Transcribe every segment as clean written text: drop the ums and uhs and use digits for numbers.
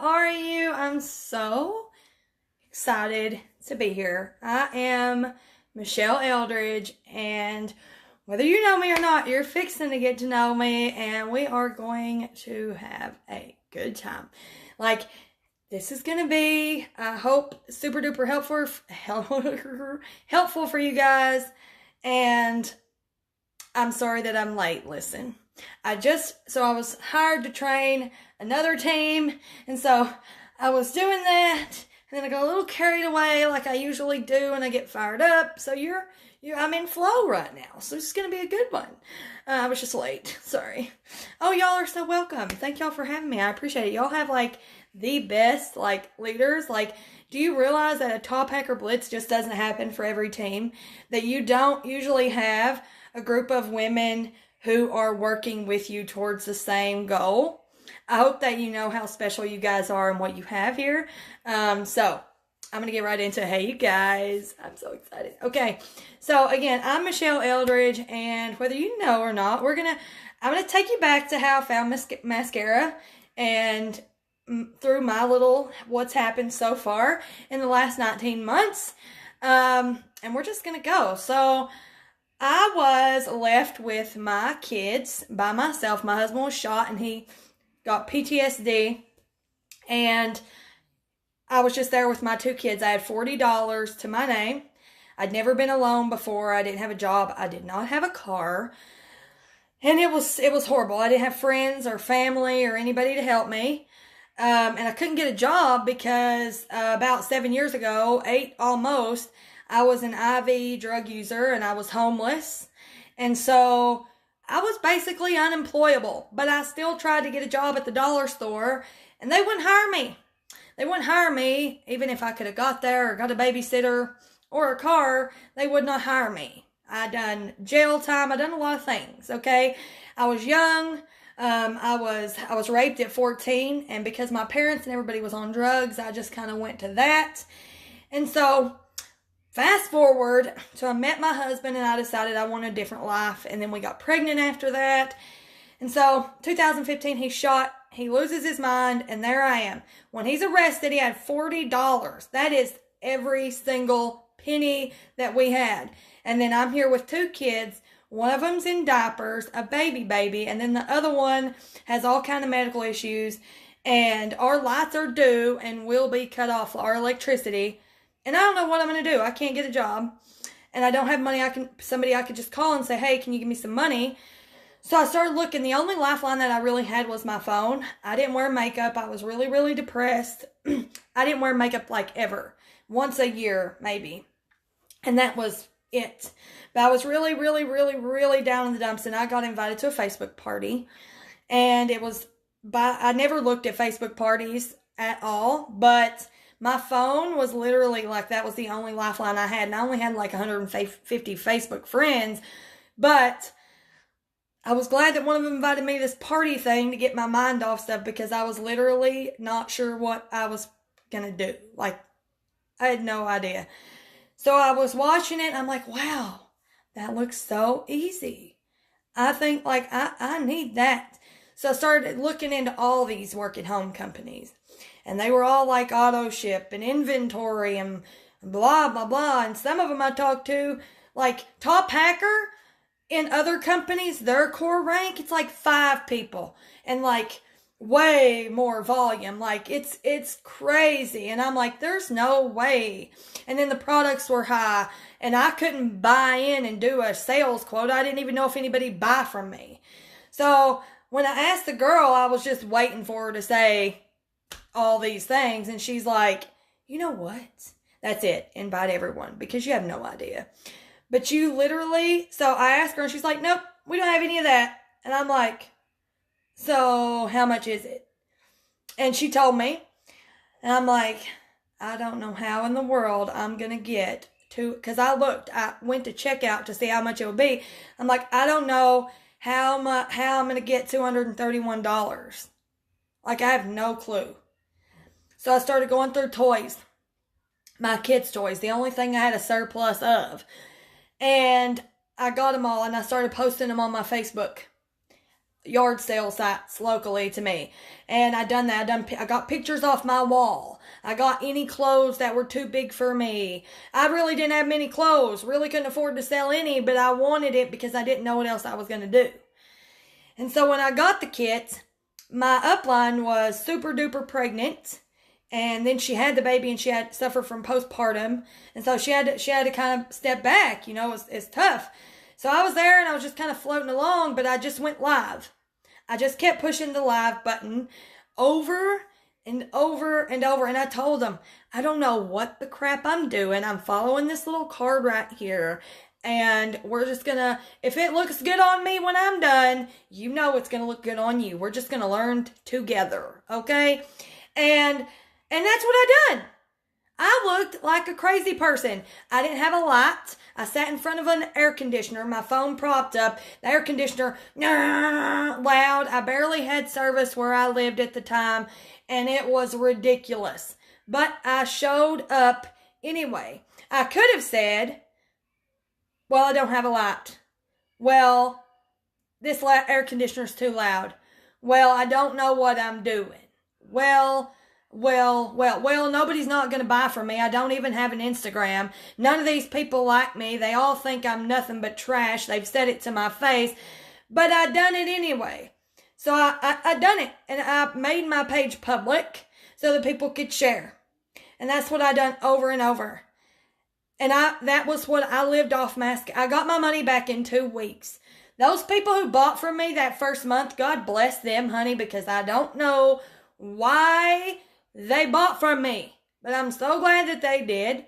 are you? I'm so excited to be here. I am Michelle Eldridge, and whether you know me or not, you're fixing to get to know me, and we are going to have a good time. Like, this is going to be, I hope, super duper helpful for you guys, and I'm sorry that I'm late. Listen, I was hired to train another team, and so I was doing that, and then I got a little carried away like I usually do, and I get fired up. So I'm in flow right now, so it's going to be a good one. I was just late. Sorry. Oh, y'all are so welcome. Thank y'all for having me. I appreciate it. Y'all have the best leaders. Do you realize that a Top Hacker Blitz just doesn't happen for every team? That you don't usually have a group of women who are working with you towards the same goal. I hope that you know how special you guys are and what you have here. So I'm going to get right into it. Hey, you guys. I'm so excited. Okay. So again, I'm Michelle Eldridge, and whether you know or not, I'm going to take you back to how I found mascara and through my little what's happened so far in the last 19 months. And we're just going to go. So I was left with my kids by myself. My husband was shot and he got PTSD, and I was just there with my two kids. I had $40 to my name. I'd never been alone before. I didn't have a job. I did not have a car. And it was horrible. I didn't have friends or family or anybody to help me. And I couldn't get a job because about 7 years ago, 8 almost, I was an IV drug user and I was homeless. And so I was basically unemployable, but I still tried to get a job at the dollar store, and they wouldn't hire me. They wouldn't hire me, even if I could have got there or got a babysitter or a car. They would not hire me. I done jail time. I done a lot of things. Okay, I was young. I was raped at 14, and because my parents and everybody was on drugs, I just kind of went to that. And so fast forward, so I met my husband and I decided I wanted a different life, and then we got pregnant after that. And so 2015, he loses his mind, and there I am. When he's arrested, he had $40. That is every single penny that we had. And then I'm here with two kids. One of them's in diapers, a baby, and then the other one has all kind of medical issues, and our lights are due and will be cut off, our electricity. And I don't know what I'm going to do. I can't get a job, and I don't have money. Somebody I could just call and say, hey, can you give me some money? So I started looking. The only lifeline that I really had was my phone. I didn't wear makeup. I was really, really depressed. I didn't wear makeup ever. Once a year, maybe. And that was it. But I was really, really, really, really down in the dumps, and I got invited to a Facebook party. And I never looked at Facebook parties at all, but my phone was literally that was the only lifeline I had. And I only had 150 Facebook friends. But I was glad that one of them invited me to this party thing to get my mind off stuff, because I was literally not sure what I was going to do. I had no idea. So I was watching it and I'm like, wow, that looks so easy. I think I need that. So I started looking into all these work at home companies. And they were all auto ship and inventory and blah, blah, blah. And some of them I talked to, Top Hacker, in other companies, their core rank, it's 5 people. And way more volume. It's crazy. And I'm there's no way. And then the products were high. And I couldn't buy in and do a sales quota. I didn't even know if anybody buy from me. So when I asked the girl, I was just waiting for her to say all these things, and she's like, you know what? That's it. Invite everyone, because you have no idea. But you literally, so I asked her and she's like, nope, we don't have any of that. And I'm like, so how much is it? And she told me, and I'm like, I don't know how in the world I'm going to get to, because I went to checkout to see how much it would be. I'm like, I don't know how I'm going to get $231. I have no clue. So I started going through toys, my kids' toys, the only thing I had a surplus of. And I got them all, and I started posting them on my Facebook. yard sale sites locally to me. And I done that. I got pictures off my wall. I got any clothes that were too big for me. I really didn't have many clothes. Really couldn't afford to sell any, but I wanted it because I didn't know what else I was going to do. And so when I got the kits, my upline was super duper pregnant. And then she had the baby and she had suffered from postpartum. And so she had to kind of step back, it's tough. So I was there and I was just kind of floating along, but I just went live. I just kept pushing the live button over and over and over. And I told them, I don't know what the crap I'm doing. I'm following this little card right here. And we're just gonna, if it looks good on me when I'm done, it's gonna look good on you. We're just gonna learn together, okay? And that's what I done. I looked like a crazy person. I didn't have a light. I sat in front of an air conditioner. My phone propped up. The air conditioner, loud. I barely had service where I lived at the time, and it was ridiculous. But I showed up anyway. I could have said, well, I don't have a light. Well, this air conditioner's too loud. Well, I don't know what I'm doing. Well, nobody's not going to buy from me. I don't even have an Instagram. None of these people like me. They all think I'm nothing but trash. They've said it to my face. But I done it anyway. So I done it. And I made my page public so that people could share. And that's what I done over and over. And that was what I lived off mask. I got my money back in 2 weeks. Those people who bought from me that first month, God bless them, honey, because I don't know why they bought from me. But I'm so glad that they did.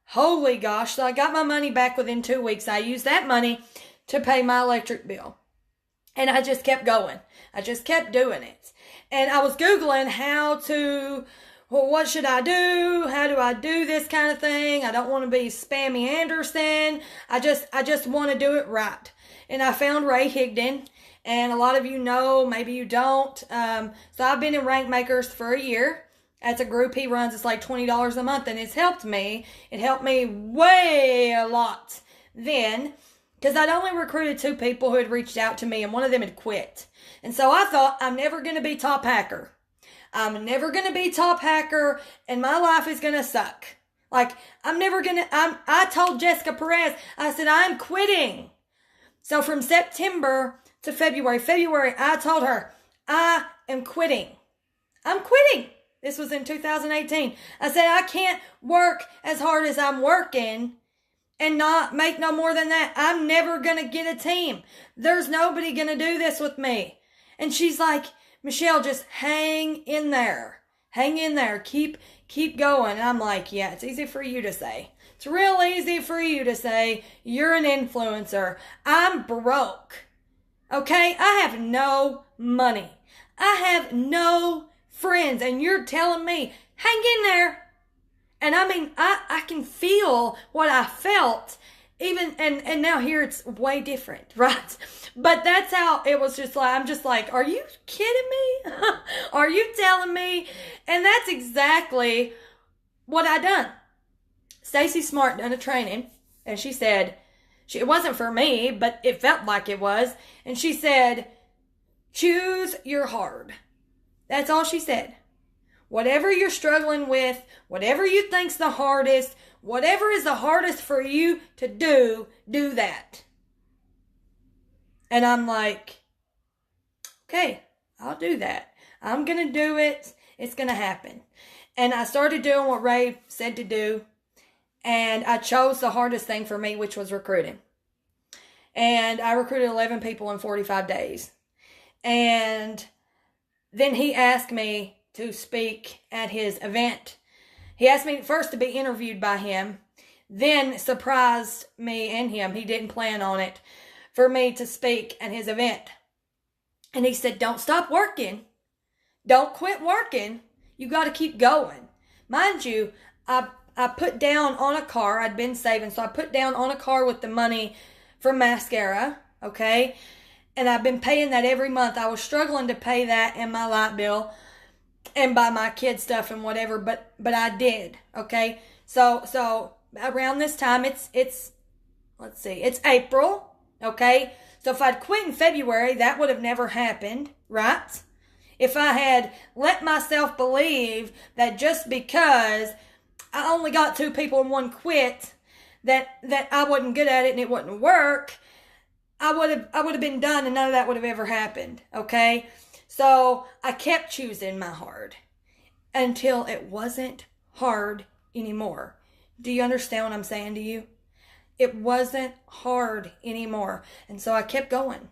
Holy gosh. So I got my money back within 2 weeks. I used that money to pay my electric bill. And I just kept going. I just kept doing it. And I was Googling what should I do? How do I do this kind of thing? I don't want to be Spammy Anderson. I just want to do it right. And I found Ray Higdon. And a lot of you know, maybe you don't. So I've been in Rank Makers for a year. That's a group he runs. It's like $20 a month, and it's helped me. It helped me way a lot then, because I'd only recruited 2 people who had reached out to me, and one of them had quit. And so I thought, I'm never going to be top hacker. I'm never going to be top hacker, and my life is going to suck. Like, I told Jessica Perez, I said, I'm quitting. So from September to February, I told her, I am quitting. I'm quitting. This was in 2018. I said, I can't work as hard as I'm working and not make no more than that. I'm never going to get a team. There's nobody going to do this with me. And she's like, Michelle, just hang in there. Hang in there. Keep going. And I'm like, yeah, it's easy for you to say. It's real easy for you to say you're an influencer. I'm broke. Okay? I have no money. I have no friends. And you're telling me, hang in there. And I mean, I can feel what I felt. Even, and now here it's way different, right? But that's how it was. Just like, I'm just like, are you kidding me? Are you telling me? And that's exactly what I done. Stacy Smart done a training, and she said, it wasn't for me, but it felt like it was. And she said, choose your hard. That's all she said. Whatever you're struggling with, whatever you think's the hardest, whatever is the hardest for you to do that. And I'm like, okay, I'll do that. I'm going to do it. It's going to happen. And I started doing what Ray said to do. And I chose the hardest thing for me, which was recruiting. And I recruited 11 people in 45 days. And then he asked me to speak at his event. He asked me first to be interviewed by him, then surprised me and him. He didn't plan on it, for me to speak at his event. And he said, don't stop working. Don't quit working. You got to keep going. Mind you, I put down on a car. I'd been saving, so I put down on a car with the money for mascara, okay? And I've been paying that every month. I was struggling to pay that and my light bill and buy my kid stuff and whatever, but I did, okay? So around this time, it's April, okay? So if I'd quit in February, that would have never happened, right? If I had let myself believe that just because I only got 2 people and 1 quit, that I wasn't good at it and it wouldn't work, I would have been done and none of that would have ever happened, okay? So I kept choosing my hard until it wasn't hard anymore. Do you understand what I'm saying to you? It wasn't hard anymore. And so I kept going.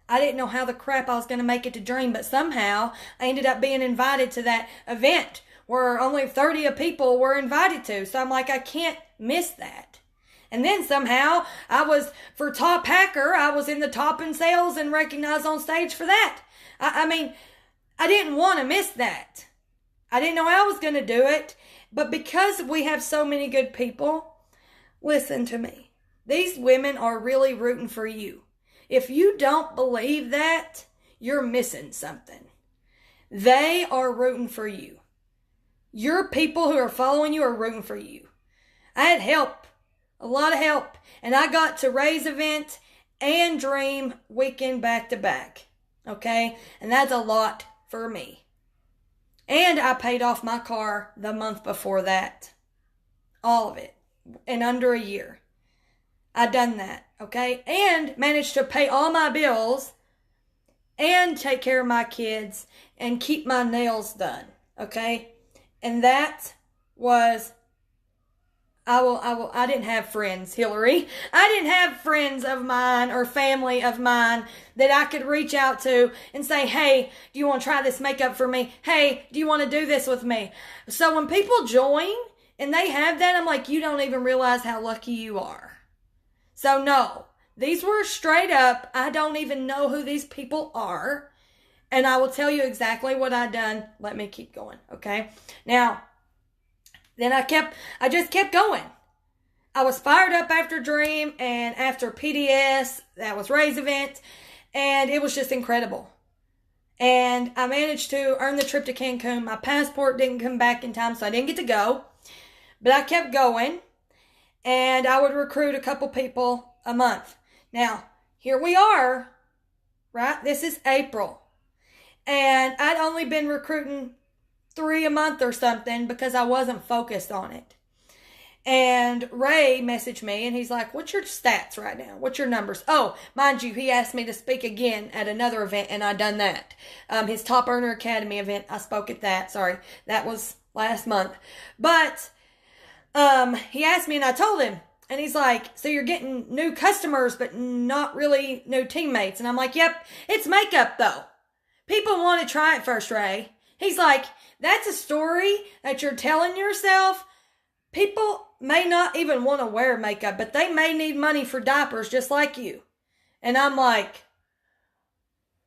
I didn't know how the crap I was going to make it to Dream, but somehow I ended up being invited to that event where only 30 people were invited to. So I'm like, I can't miss that. And then somehow I was, for top hacker, I was in the top in sales and recognized on stage for that. I mean, I didn't want to miss that. I didn't know how I was going to do it. But because we have so many good people, listen to me. These women are really rooting for you. If you don't believe that, you're missing something. They are rooting for you. Your people who are following you are rooting for you. I had help, a lot of help, and I got to Ray's event and Dream weekend back to back. Okay? And that's a lot for me. And I paid off my car the month before that. All of it. In under a year. I done that. Okay? And managed to pay all my bills. And take care of my kids. And keep my nails done. Okay? And that was... I didn't have friends, Hillary. I didn't have friends of mine or family of mine that I could reach out to and say, hey, do you want to try this makeup for me? Hey, do you want to do this with me? So when people join and they have that, I'm like, you don't even realize how lucky you are. So no, these were straight up, I don't even know who these people are. And I will tell you exactly what I done. Let me keep going, okay? Now, then I just kept going. I was fired up after Dream and after PDS, that was Ray's event, and it was just incredible. And I managed to earn the trip to Cancun. My passport didn't come back in time, so I didn't get to go. But I kept going, and I would recruit a couple people a month. Now, here we are, right? This is April. And I'd only been recruiting 3 a month or something because I wasn't focused on it. And Ray messaged me and he's like, what's your stats right now? What's your numbers? Oh, mind you, he asked me to speak again at another event and I done that. His Top Earner Academy event, I spoke at that. Sorry, that was last month. But he asked me and I told him. And he's like, so you're getting new customers but not really new teammates. And I'm like, yep, it's makeup though. People want to try it first, Ray. He's like, that's a story that you're telling yourself. People may not even want to wear makeup, but they may need money for diapers just like you. And I'm like,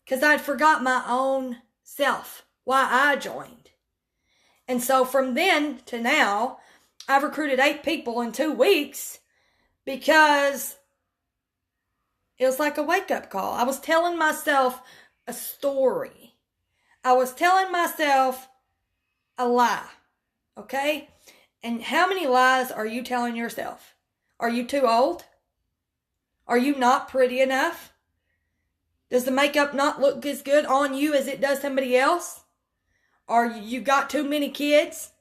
because I'd forgot my own self, why I joined. And so from then to now, I've recruited 8 people in 2 weeks because it was like a wake-up call. I was telling myself a story. I was telling myself a lie, okay? And how many lies are you telling yourself? Are you too old? Are you not pretty enough? Does the makeup not look as good on you as it does somebody else? Are you got too many kids?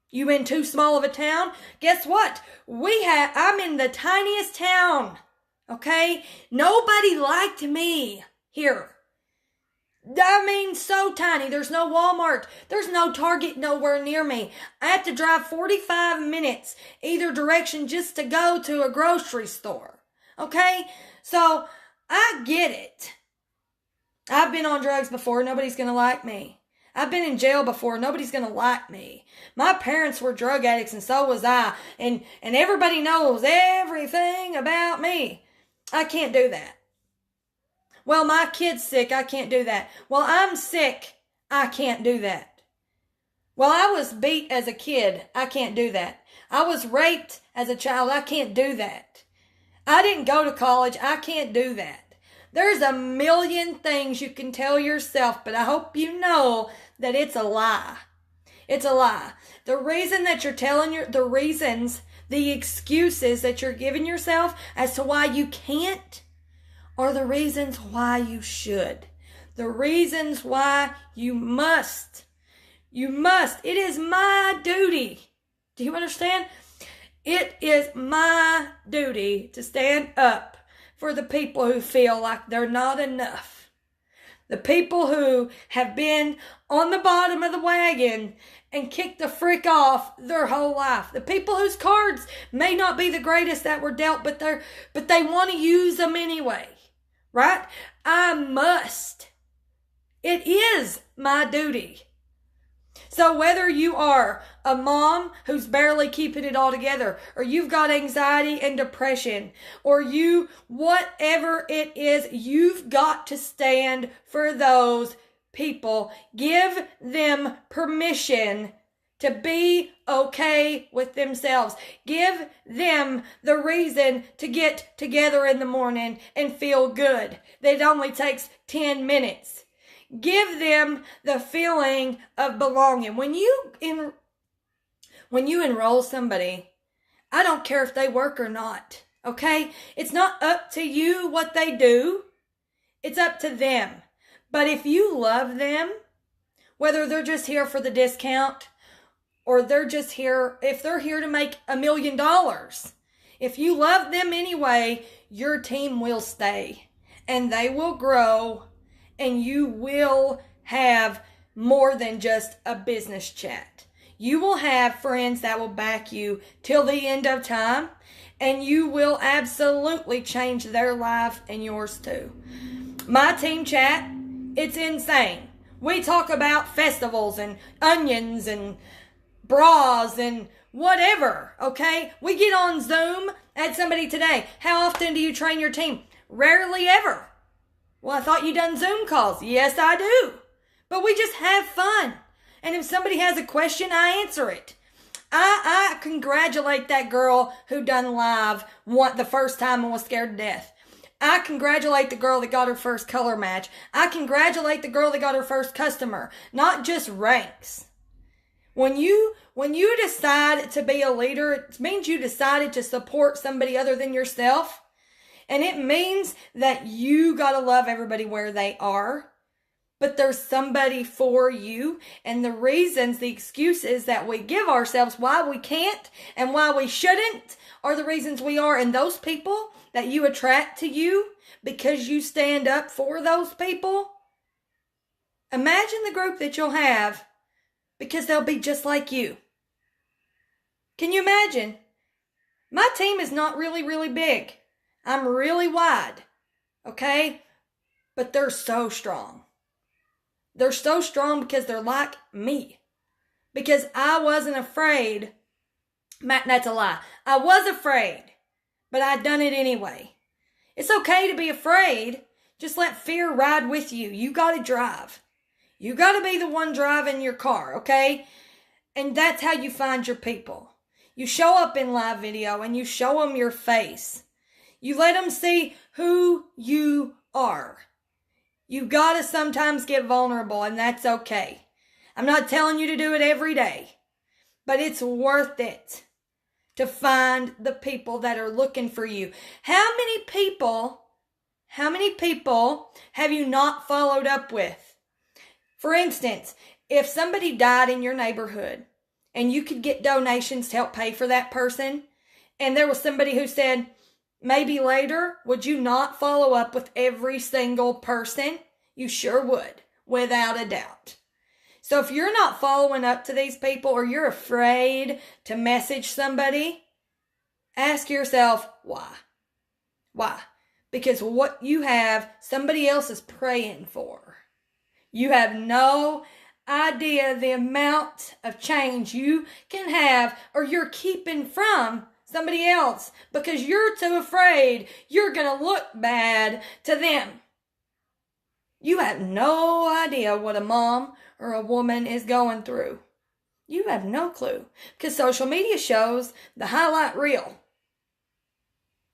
You in too small of a town? Guess what? I'm in the tiniest town, okay? Nobody liked me here. I mean, so tiny. There's no Walmart. There's no Target nowhere near me. I have to drive 45 minutes either direction just to go to a grocery store. Okay? So, I get it. I've been on drugs before. Nobody's going to like me. I've been in jail before. Nobody's going to like me. My parents were drug addicts and so was I. And everybody knows everything about me. I can't do that. Well, my kid's sick, I can't do that. Well, I'm sick, I can't do that. Well, I was beat as a kid, I can't do that. I was raped as a child, I can't do that. I didn't go to college, I can't do that. There's a million things you can tell yourself, but I hope you know that it's a lie. It's a lie. The reason that you're telling the excuses that you're giving yourself as to why you can't are the reasons why you should. The reasons why you must. You must. It is my duty. Do you understand? It is my duty to stand up for the people who feel like they're not enough. The people who have been on the bottom of the wagon and kicked the frick off their whole life. The people whose cards may not be the greatest that were dealt, but they want to use them anyway. Right? I must. It is my duty. So whether you are a mom who's barely keeping it all together, or you've got anxiety and depression, or whatever it is, you've got to stand for those people. Give them permission to be okay with themselves. Give them the reason to get together in the morning and feel good. It only takes 10 minutes. Give them the feeling of belonging. When you enroll somebody, I don't care if they work or not, okay? It's not up to you what they do. It's up to them. But if you love them, whether they're just here for the discount or they're just here, if they're here to make $1 million, if you love them anyway, your team will stay and they will grow. And you will have more than just a business chat. You will have friends that will back you till the end of time. And you will absolutely change their life and yours too. My team chat, it's insane. We talk about festivals and onions and bras and whatever, okay? We get on Zoom. I had somebody today. How often do you train your team? Rarely ever. Well, I thought you done Zoom calls. Yes, I do. But we just have fun. And if somebody has a question, I answer it. I congratulate that girl who done live the first time and was scared to death. I congratulate the girl that got her first color match. I congratulate the girl that got her first customer. Not just ranks. When you decide to be a leader, it means you decided to support somebody other than yourself. And it means that you gotta love everybody where they are. But there's somebody for you. And the reasons, the excuses that we give ourselves why we can't and why we shouldn't are the reasons we are. And those people that you attract to you because you stand up for those people, imagine the group that you'll have because they'll be just like you. Can you imagine? My team is not really, really big. I'm really wide, okay? But they're so strong. They're so strong because they're like me. Because I wasn't afraid. That's a lie. I was afraid, but I done it anyway. It's okay to be afraid. Just let fear ride with you. You got to drive. You got to be the one driving your car, okay? And that's how you find your people. You show up in live video and you show them your face. You let them see who you are. You gotta sometimes get vulnerable, and that's okay. I'm not telling you to do it every day, but it's worth it to find the people that are looking for you. How many people have you not followed up with? For instance, if somebody died in your neighborhood and you could get donations to help pay for that person, and there was somebody who said, maybe later, would you not follow up with every single person? You sure would, without a doubt. So if you're not following up to these people or you're afraid to message somebody, ask yourself why. Why? Because what you have, somebody else is praying for. You have no idea the amount of change you can have or you're keeping from somebody else because you're too afraid you're going to look bad to them. You have no idea what a mom or a woman is going through. You have no clue because social media shows the highlight reel.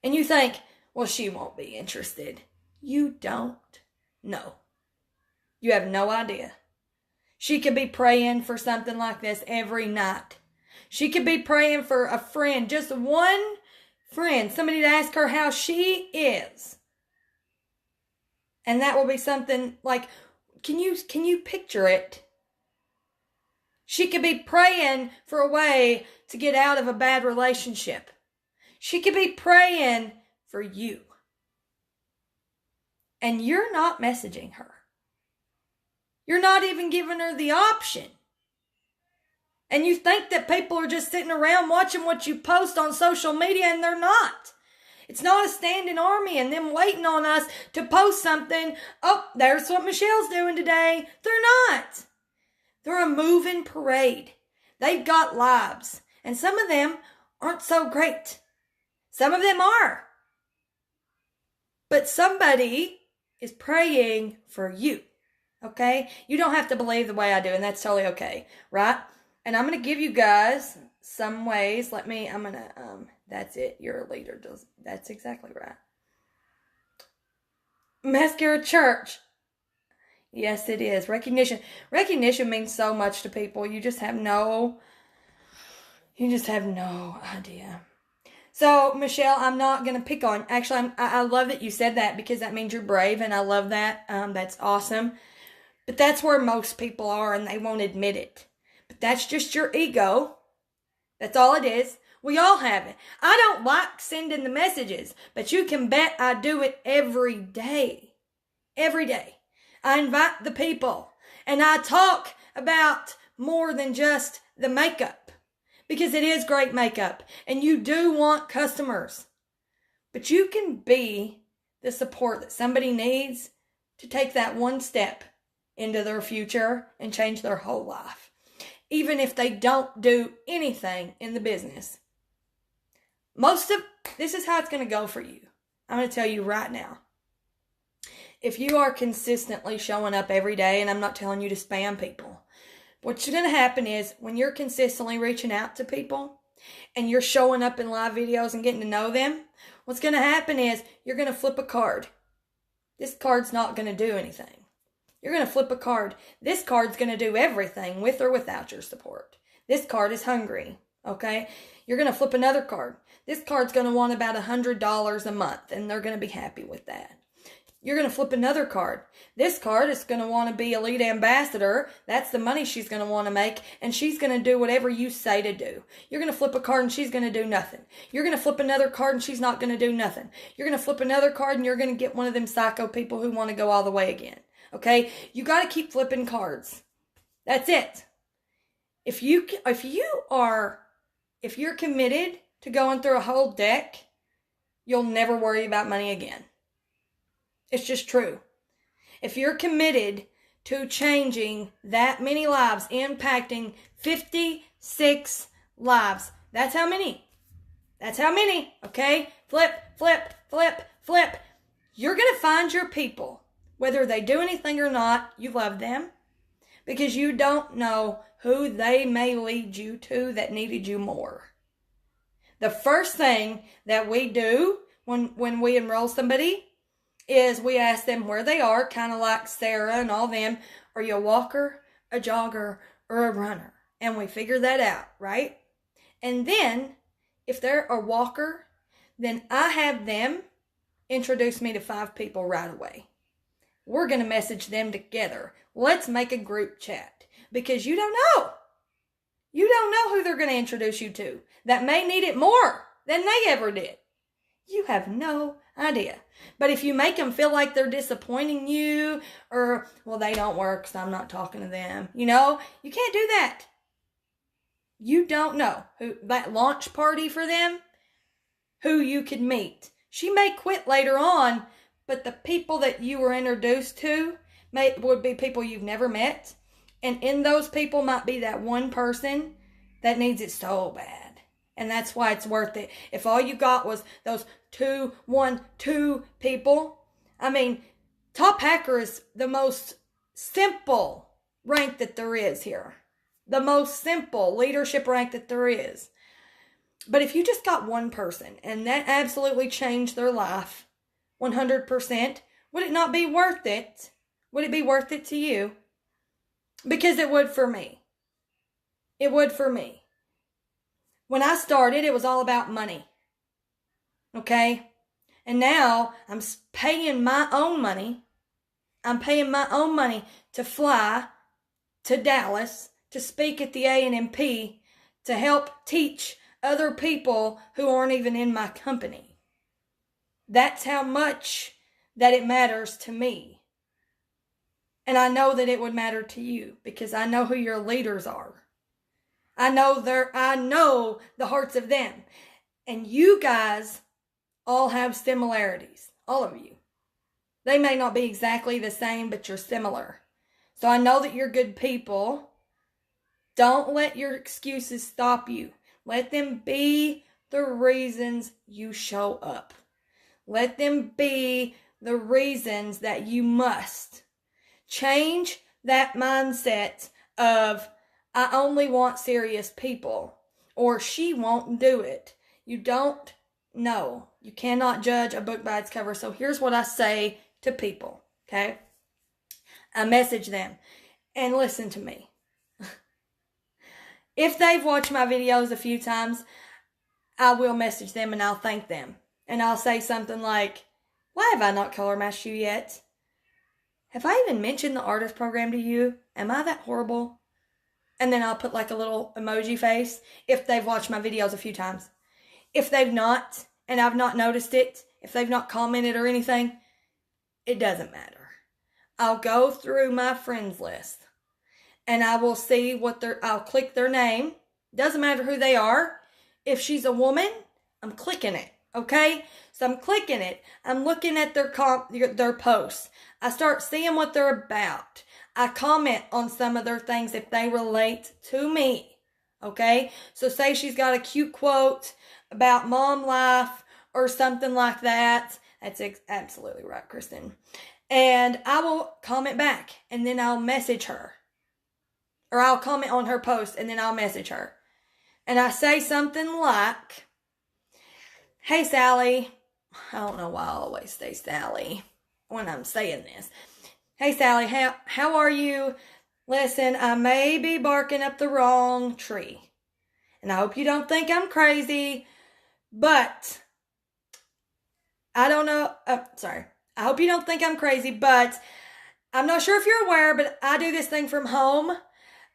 And you think, well, she won't be interested. You don't know. You have no idea. She could be praying for something like this every night. She could be praying for a friend, just one friend, somebody to ask her how she is. And that will be something like, can you picture it? She could be praying for a way to get out of a bad relationship. She could be praying for you. And you're not messaging her. You're not even giving her the option. And you think that people are just sitting around watching what you post on social media, and they're not. It's not a standing army and them waiting on us to post something. Oh, there's what Michelle's doing today. They're not. They're a moving parade. They've got lives. And some of them aren't so great. Some of them are. But somebody is praying for you. Okay? You don't have to believe the way I do, and that's totally okay. Right? And I'm going to give you guys some ways. That's it. You're a leader. That's exactly right. Mascara Church. Yes, it is. Recognition. Recognition means so much to people. You just have no idea. So, Michelle, I'm not going to pick on. Actually, I love that you said that, because that means you're brave, and I love that. That's awesome. But that's where most people are, and they won't admit it. But that's just your ego. That's all it is. We all have it. I don't like sending the messages, but you can bet I do it every day. Every day. I invite the people, and I talk about more than just the makeup, because it is great makeup, and you do want customers. But you can be the support that somebody needs to take that one step into their future and change their whole life, even if they don't do anything in the business. This is how it's going to go for you. I'm going to tell you right now. If you are consistently showing up every day, and I'm not telling you to spam people, what's going to happen is when you're consistently reaching out to people and you're showing up in live videos and getting to know them, what's going to happen is you're going to flip a card. This card's not going to do anything. You're going to flip a card. This card's going to do everything with or without your support. This card is hungry, okay? You're going to flip another card. This card's going to want about $100 a month, and they're going to be happy with that. You're going to flip another card. This card is going to want to be a lead ambassador. That's the money she's going to want to make, and she's going to do whatever you say to do. You're going to flip a card, and she's going to do nothing. You're going to flip another card, and she's not going to do nothing. You're going to flip another card, and you're going to get one of them psycho people who want to go all the way again. Okay? You got to keep flipping cards. That's it. If you're committed to going through a whole deck, you'll never worry about money again. It's just true. If you're committed to changing that many lives, impacting 56 lives, that's how many. That's how many, okay? Flip, flip, flip, flip. You're going to find your people. Whether they do anything or not, you love them, because you don't know who they may lead you to that needed you more. The first thing that we do when we enroll somebody is we ask them where they are, kind of like Sarah and all them. Are you a walker, a jogger, or a runner? And we figure that out, right? And then, if they're a walker, then I have them introduce me to 5 people right away. We're going to message them together. Let's make a group chat, because you don't know. You don't know who they're going to introduce you to that may need it more than they ever did. You have no idea. But if you make them feel like they're disappointing you, or, well, they don't work, so I'm not talking to them. You can't do that. You don't know who that launch party for them, who you could meet. She may quit later on, but the people that you were introduced to would be people you've never met. And in those people might be that one person that needs it so bad. And that's why it's worth it. If all you got was those 2 people, Top Hacker is the most simple rank that there is here. The most simple leadership rank that there is. But if you just got one person and that absolutely changed their life 100%, would it not be worth it? Would it be worth it to you? Because it would for me. It would for me. When I started, it was all about money. Okay? And now I'm paying my own money I'm paying my own money to fly to Dallas to speak at the A&MP to help teach other people who aren't even in my company. That's how much that it matters to me. And I know that it would matter to you because I know who your leaders are. I know the hearts of them. And you guys all have similarities. All of you. They may not be exactly the same, but you're similar. So I know that you're good people. Don't let your excuses stop you. Let them be the reasons you show up. Let them be the reasons that you must. Change that mindset of, I only want serious people, or she won't do it. You don't know. You cannot judge a book by its cover. So here's what I say to people, okay? I message them, and listen to me. If they've watched my videos a few times, I will message them and I'll thank them. And I'll say something like, why have I not color matched you yet? Have I even mentioned the artist program to you? Am I that horrible? And then I'll put like a little emoji face if they've watched my videos a few times. If they've not, and I've not noticed it, if they've not commented or anything, it doesn't matter. I'll go through my friends list and I will see I'll click their name. Doesn't matter who they are. If she's a woman, I'm clicking it. Okay? So I'm clicking it. I'm looking at their posts. I start seeing what they're about. I comment on some of their things if they relate to me. Okay? So say she's got a cute quote about mom life or something like that. That's absolutely right, Kristen. And I will comment back and then I'll message her. Or I'll comment on her post and then I'll message her. And I say something like, hey, Sally. I don't know why I always say Sally when I'm saying this. Hey, Sally, how are you? Listen, I may be barking up the wrong tree. And I hope you don't think I'm crazy, but I don't know. Sorry. I hope you don't think I'm crazy, but I'm not sure if you're aware, but I do this thing from home.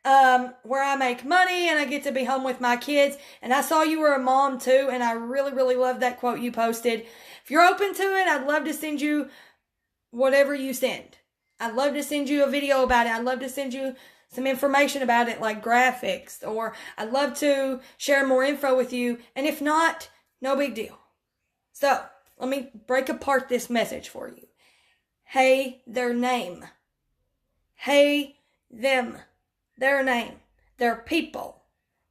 Where I make money and I get to be home with my kids. And I saw you were a mom too, and I really, really love that quote you posted. If you're open to it, I'd love to send you whatever you send. I'd love to send you a video about it. I'd love to send you some information about it, like graphics, or I'd love to share more info with you. And if not, no big deal. So let me break apart this message for you. Hey, their name. Hey, them. Their name. Their people.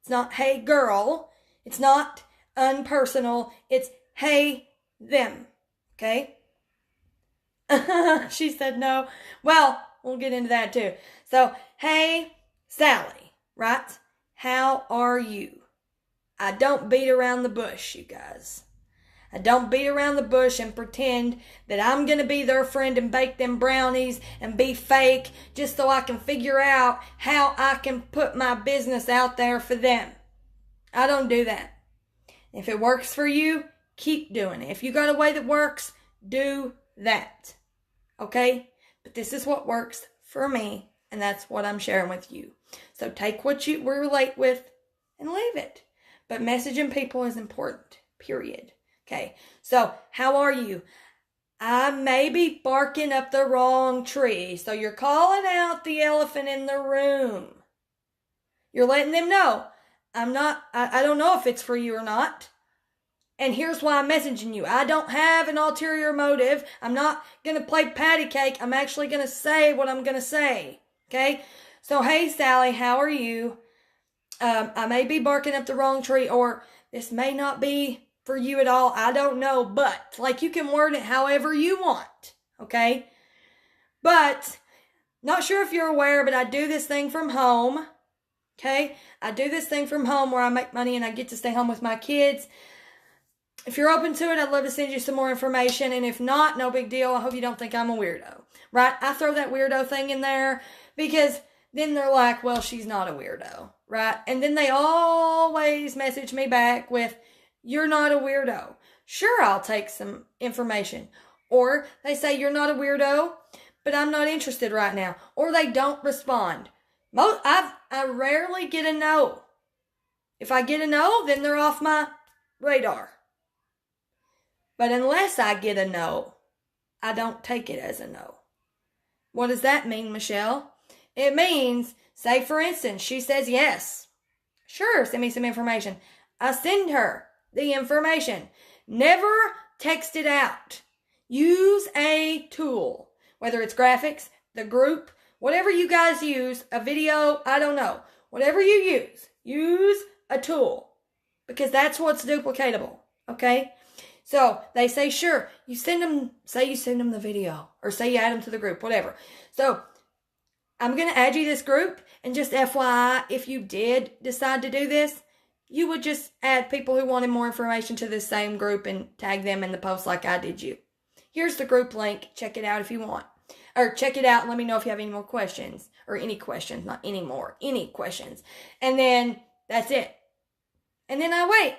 It's not, hey, girl. It's not unpersonal. It's, hey, them. Okay? She said no. Well, we'll get into that too. So, hey, Sally, right? How are you? I don't beat around the bush, you guys. I don't beat around the bush and pretend that I'm going to be their friend and bake them brownies and be fake just so I can figure out how I can put my business out there for them. I don't do that. If it works for you, keep doing it. If you got a way that works, do that. Okay? But this is what works for me, and that's what I'm sharing with you. So take what you relate with and leave it. But messaging people is important, period. Okay, so how are you? I may be barking up the wrong tree. So you're calling out the elephant in the room. You're letting them know. I don't know if it's for you or not. And here's why I'm messaging you. I don't have an ulterior motive. I'm not going to play patty cake. I'm actually going to say what I'm going to say. Okay, so hey, Sally, how are you? I may be barking up the wrong tree, or this may not be for you at all. I don't know, but like you can word it however you want. Okay. But not sure if you're aware, but I do this thing from home. Okay. I do this thing from home where I make money and I get to stay home with my kids. If you're open to it, I'd love to send you some more information. And if not, no big deal. I hope you don't think I'm a weirdo, right? I throw that weirdo thing in there because then they're like, well, she's not a weirdo, right? And then they always message me back with, you're not a weirdo. Sure, I'll take some information. Or they say, you're not a weirdo, but I'm not interested right now. Or they don't respond. I rarely get a no. If I get a no, then they're off my radar. But unless I get a no, I don't take it as a no. What does that mean, Michelle? It means, say for instance, she says yes. Sure, send me some information. I send her the information. Never text it out. Use a tool, whether it's graphics, the group, whatever you guys use, a video, I don't know. Whatever you use a tool, because that's what's duplicatable, okay? So they say, sure, you send them the video, or say you add them to the group, whatever. So I'm going to add you this group, and just FYI, if you did decide to do this, you would just add people who wanted more information to this same group and tag them in the post like I did you. Here's the group link. Check it out if you want. Or check it out and let me know if you have any more questions. Or any questions, not any more. Any questions. And then that's it. And then I wait.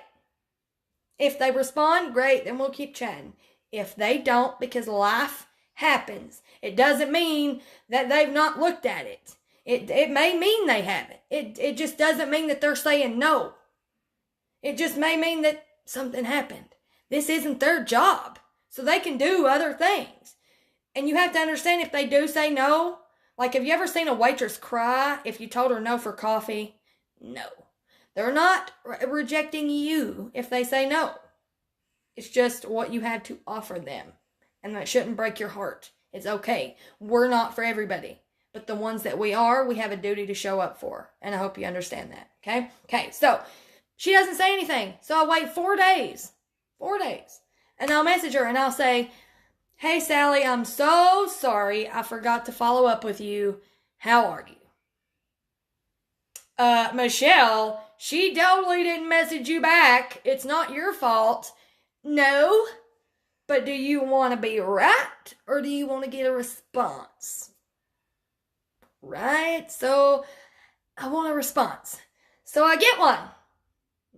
If they respond, great, then we'll keep chatting. If they don't, because life happens, it doesn't mean that they've not looked at it. It may mean they haven't. It just doesn't mean that they're saying no. It just may mean that something happened. This isn't their job, so they can do other things. And you have to understand, if they do say no, like, have you ever seen a waitress cry if you told her no for coffee? No. They're not rejecting you if they say no. It's just what you have to offer them. And that shouldn't break your heart. It's okay. We're not for everybody. But the ones that we are, we have a duty to show up for. And I hope you understand that. Okay? Okay, so she doesn't say anything. So I'll wait 4 days. 4 days. And I'll message her and I'll say, hey, Sally, I'm so sorry. I forgot to follow up with you. How are you? Michelle, she totally didn't message you back. It's not your fault. No. But do you want to be right? Or do you want to get a response? Right? So I want a response. So I get one.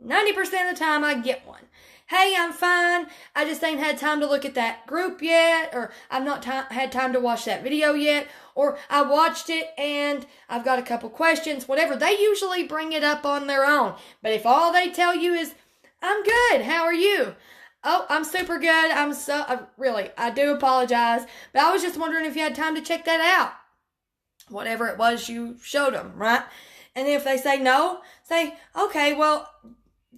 90% of the time I get one. Hey, I'm fine. I just ain't had time to look at that group yet. Or I've not had time to watch that video yet. Or I watched it and I've got a couple questions. Whatever. They usually bring it up on their own. But if all they tell you is, I'm good. How are you? Oh, I'm super good. I do apologize. But I was just wondering if you had time to check that out. Whatever it was you showed them, right? And if they say no, say, okay, well,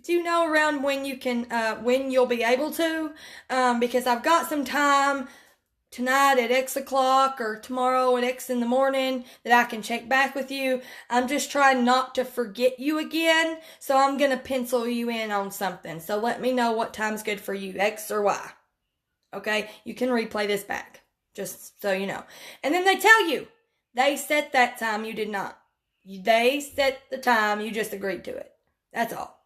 do you know around when you'll be able to? Because I've got some time tonight at X o'clock or tomorrow at X in the morning that I can check back with you. I'm just trying not to forget you again, so I'm going to pencil you in on something. So let me know what time's good for you, X or Y. Okay? You can replay this back, just so you know. And then they tell you. They set that time, you did not. They set the time, you just agreed to it. That's all.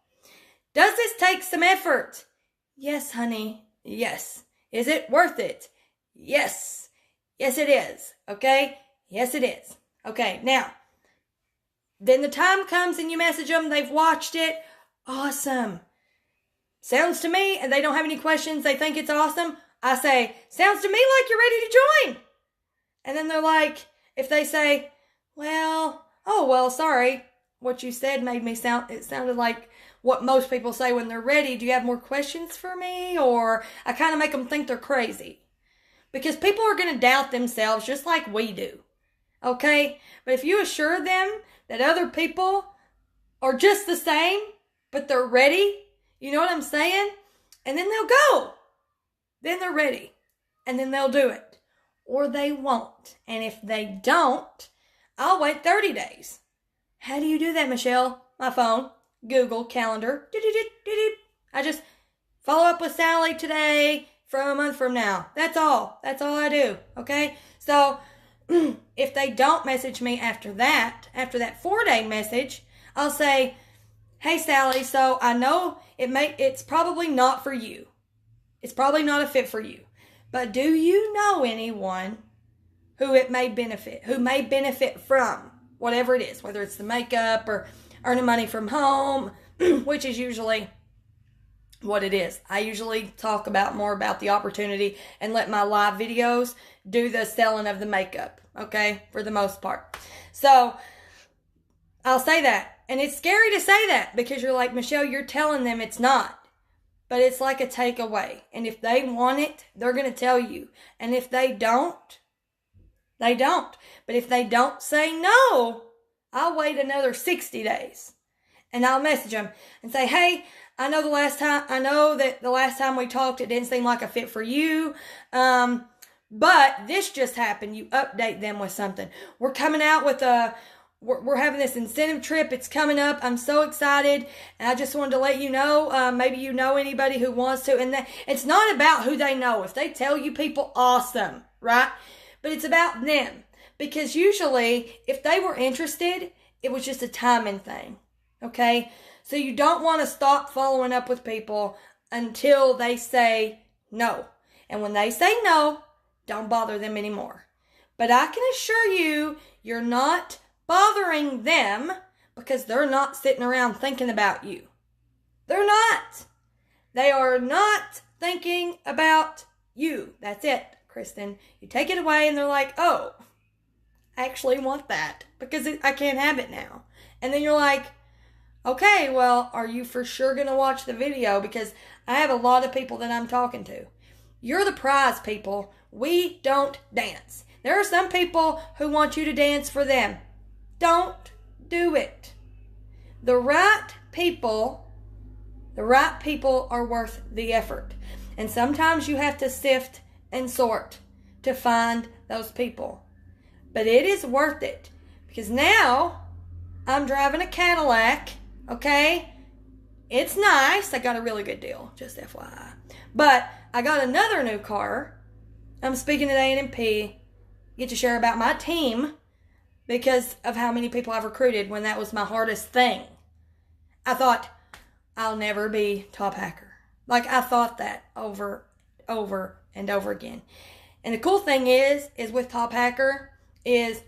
Does this take some effort? Yes, honey. Yes. Is it worth it? Yes. Yes, it is. Okay? Yes, it is. Okay, now, then the time comes and you message them, they've watched it. Awesome. Sounds to me, and they don't have any questions, they think it's awesome. I say, sounds to me like you're ready to join. And then they're like, if they say, sorry, what you said it sounded like what most people say when they're ready. Do you have more questions for me? Or I kind of make them think they're crazy. Because people are going to doubt themselves just like we do. Okay? But if you assure them that other people are just the same, but they're ready, you know what I'm saying? And then they'll go. Then they're ready. And then they'll do it. Or they won't. And if they don't, I'll wait 30 days. How do you do that, Michelle? My phone, Google, calendar. I just follow up with Sally today from a month from now. That's all. That's all I do. Okay? So, if they don't message me after that 4-day message, I'll say, hey, Sally, so I know it's probably not for you. It's probably not a fit for you. But do you know anyone who may benefit from whatever it is, whether it's the makeup or earning money from home, which is usually what it is. I usually talk about more about the opportunity and let my live videos do the selling of the makeup, okay, for the most part. So I'll say that. And it's scary to say that because you're like, Michelle, you're telling them it's not. But it's like a takeaway. And if they want it, they're going to tell you. And if they don't, they don't. But if they don't say no, I'll wait another 60 days. And I'll message them and say, hey, I know that the last time we talked, it didn't seem like a fit for you. But this just happened. You update them with something. We're coming out with we're having this incentive trip. It's coming up. I'm so excited. And I just wanted to let you know, maybe you know anybody who wants to. And it's not about who they know. If they tell you people, awesome, right? But it's about them. Because usually, if they were interested, it was just a timing thing. Okay? So you don't want to stop following up with people until they say no. And when they say no, don't bother them anymore. But I can assure you, you're not bothering them because they're not sitting around thinking about you. They're not. They are not thinking about you. That's it, Kristen. You take it away and they're like, oh, I actually want that because I can't have it now. And then you're like, okay, well, are you for sure going to watch the video? Because I have a lot of people that I'm talking to. You're the prize, people. We don't dance. There are some people who want you to dance for them. Don't do it. The right people are worth the effort. And sometimes you have to sift and sort to find those people. But it is worth it. Because now I'm driving a Cadillac, okay? It's nice. I got a really good deal, just FYI. But I got another new car. I'm speaking at A&P. Get to share about my team because of how many people I've recruited when that was my hardest thing. I thought, I'll never be top hacker. Like, I thought that over and over again. And the cool thing is with top hacker is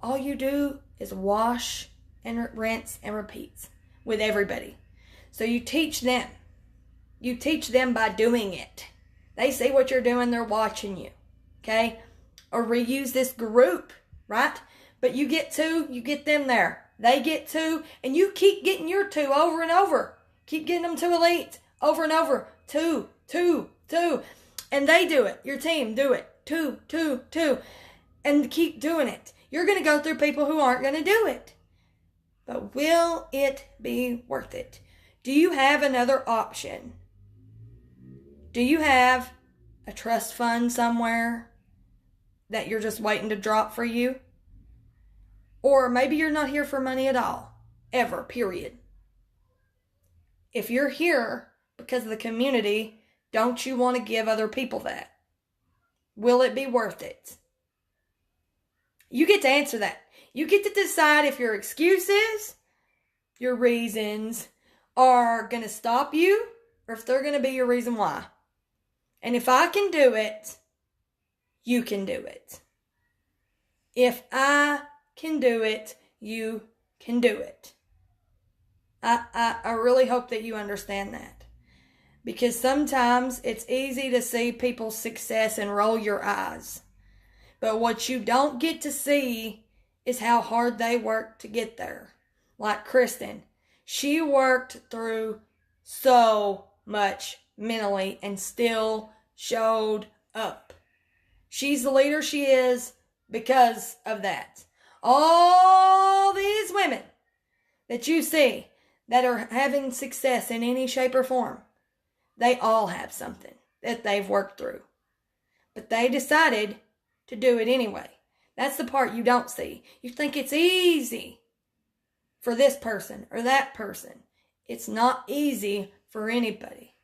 all you do is wash and rinse and repeat with everybody. So you teach them. You teach them by doing it. They see what you're doing, they're watching you. Okay? Or reuse this group, right? But you get two, you get them there. They get two, and you keep getting your two over and over. Keep getting them to elite over and over. Two. And they do it. Your team do it. Two. And keep doing it. You're going to go through people who aren't going to do it. But will it be worth it? Do you have another option? Do you have a trust fund somewhere that you're just waiting to drop for you? Or maybe you're not here for money at all. Ever, period. If you're here because of the community, don't you want to give other people that? Will it be worth it? You get to answer that. You get to decide if your excuses, your reasons are going to stop you or if they're going to be your reason why. And if I can do it, you can do it. If I can do it, you can do it. I really hope that you understand that. Because sometimes it's easy to see people's success and roll your eyes. But what you don't get to see is how hard they work to get there. Like Kristen, she worked through so much mentally and still showed up. She's the leader she is because of that. All these women that you see that are having success in any shape or form, they all have something that they've worked through. But they decided to do it anyway. That's the part you don't see. You think it's easy for this person or that person. It's not easy for anybody.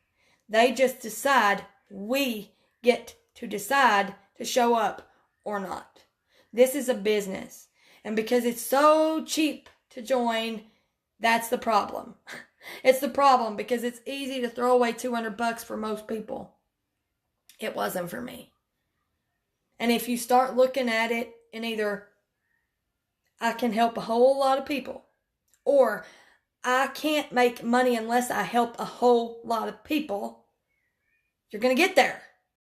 They just decide. We get to decide to show up or not. This is a business. And because it's so cheap to join, that's the problem. It's the problem because it's easy to throw away $200 for most people. It wasn't for me. And if you start looking at it in either I can help a whole lot of people or I can't make money unless I help a whole lot of people, you're going to get there.